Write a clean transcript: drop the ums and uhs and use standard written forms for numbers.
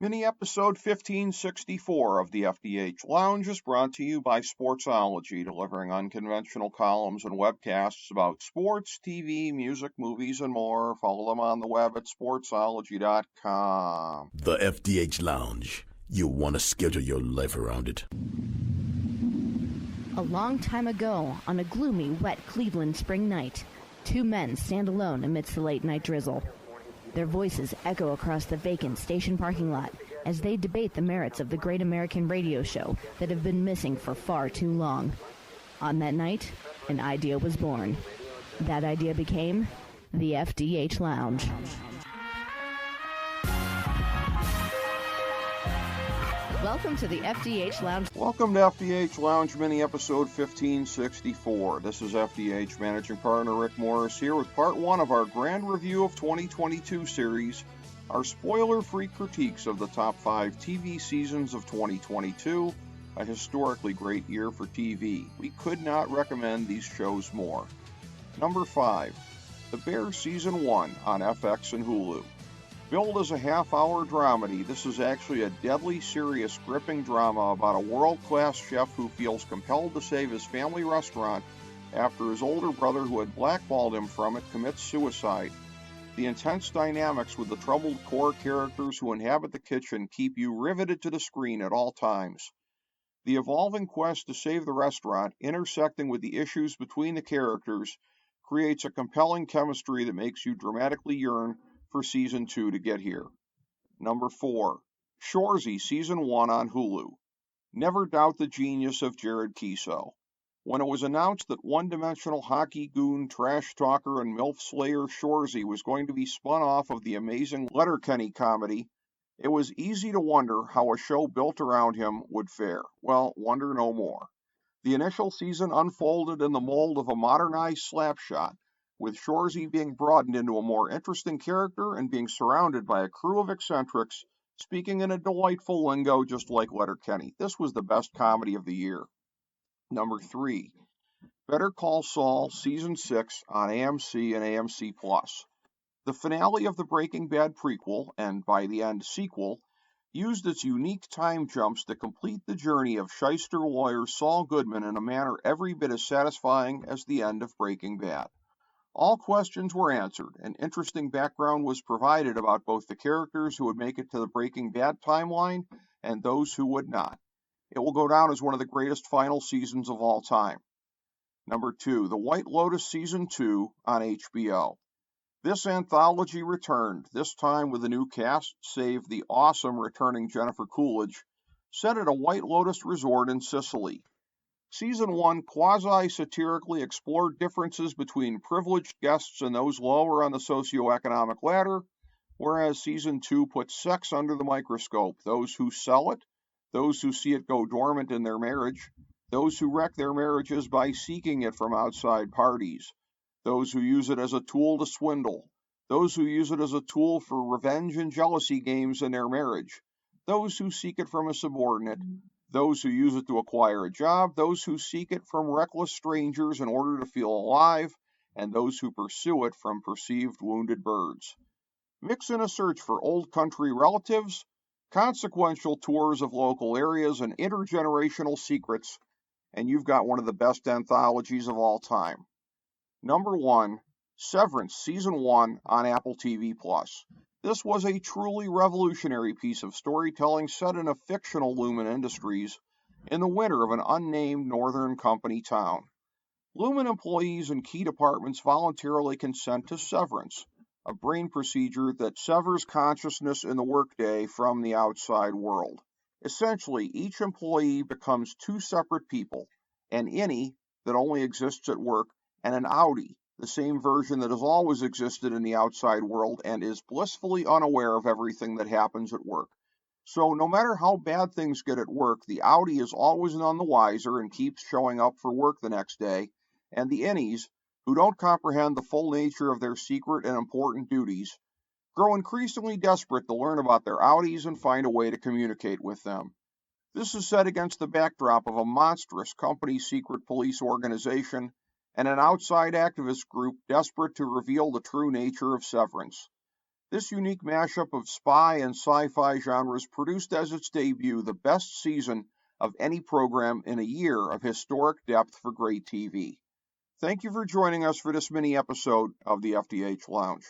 Mini episode 1564 of the FDH Lounge is brought to you by Sportsology, delivering unconventional columns and webcasts about sports, TV, music, movies, and more. Follow them on the web at sportsology.com. The FDH Lounge. You'll want to schedule your life around it. A long time ago, on a gloomy, wet Cleveland spring night, two men stand alone amidst the late-night drizzle. Their voices echo across the vacant station parking lot as they debate the merits of the great American radio show that have been missing for far too long. On that night, an idea was born. That idea became the FDH Lounge. Welcome to the FDH Lounge. Welcome to FDH Lounge mini episode 1564. This is FDH managing partner Rick Morris here with part one of our grand review of 2022 series, our spoiler-free critiques of the top 5 TV seasons of 2022, a historically great year for TV. We could not recommend these shows more. Number 5, The Bear Season 1 on FX and Hulu. Billed as a half-hour dramedy, this is actually a deadly serious, gripping drama about a world-class chef who feels compelled to save his family restaurant after his older brother, who had blackballed him from it, commits suicide. The intense dynamics with the troubled core characters who inhabit the kitchen keep you riveted to the screen at all times. The evolving quest to save the restaurant, intersecting with the issues between the characters, creates a compelling chemistry that makes you dramatically yearn for Season 2 to get here. Number 4, Shoresy Season 1 on Hulu. Never doubt the genius of Jared Keeso. When it was announced that one-dimensional hockey goon, trash talker, and MILF slayer Shoresy was going to be spun off of the amazing Letterkenny comedy, it was easy to wonder how a show built around him would fare. Well, wonder no more. The initial season unfolded in the mold of a modernized Slapshot, with Shoresy being broadened into a more interesting character and being surrounded by a crew of eccentrics speaking in a delightful lingo just like Letterkenny. This was the best comedy of the year. Number 3, Better Call Saul Season 6 on AMC and AMC+. The finale of the Breaking Bad prequel, and by the end sequel, used its unique time jumps to complete the journey of shyster lawyer Saul Goodman in a manner every bit as satisfying as the end of Breaking Bad. All questions were answered, and interesting background was provided about both the characters who would make it to the Breaking Bad timeline and those who would not. It will go down as one of the greatest final seasons of all time. Number 2, The White Lotus Season 2 on HBO. This anthology returned, this time with a new cast, save the awesome returning Jennifer Coolidge, set at a White Lotus resort in Sicily. Season 1 quasi-satirically explored differences between privileged guests and those lower on the socioeconomic ladder, whereas Season 2 puts sex under the microscope, those who sell it, those who see it go dormant in their marriage, those who wreck their marriages by seeking it from outside parties, those who use it as a tool to swindle, those who use it as a tool for revenge and jealousy games in their marriage, those who seek it from a subordinate, those who use it to acquire a job, those who seek it from reckless strangers in order to feel alive, and those who pursue it from perceived wounded birds. Mix in a search for old country relatives, consequential tours of local areas, and intergenerational secrets, and you've got one of the best anthologies of all time. Number 1, Severance Season 1 on Apple TV+. This was a truly revolutionary piece of storytelling set in a fictional Lumen Industries in the winter of an unnamed Northern Company town. Lumen employees in key departments voluntarily consent to severance, a brain procedure that severs consciousness in the workday from the outside world. Essentially, each employee becomes two separate people, an innie that only exists at work and an outie, the same version that has always existed in the outside world and is blissfully unaware of everything that happens at work. So no matter how bad things get at work, the outie is always none the wiser and keeps showing up for work the next day, and the innies, who don't comprehend the full nature of their secret and important duties, grow increasingly desperate to learn about their outies and find a way to communicate with them. This is set against the backdrop of a monstrous company secret police organization and an outside activist group desperate to reveal the true nature of severance. This unique mashup of spy and sci-fi genres produced as its debut the best season of any program in a year of historic depth for great TV. Thank you for joining us for this mini episode of the FDH Lounge.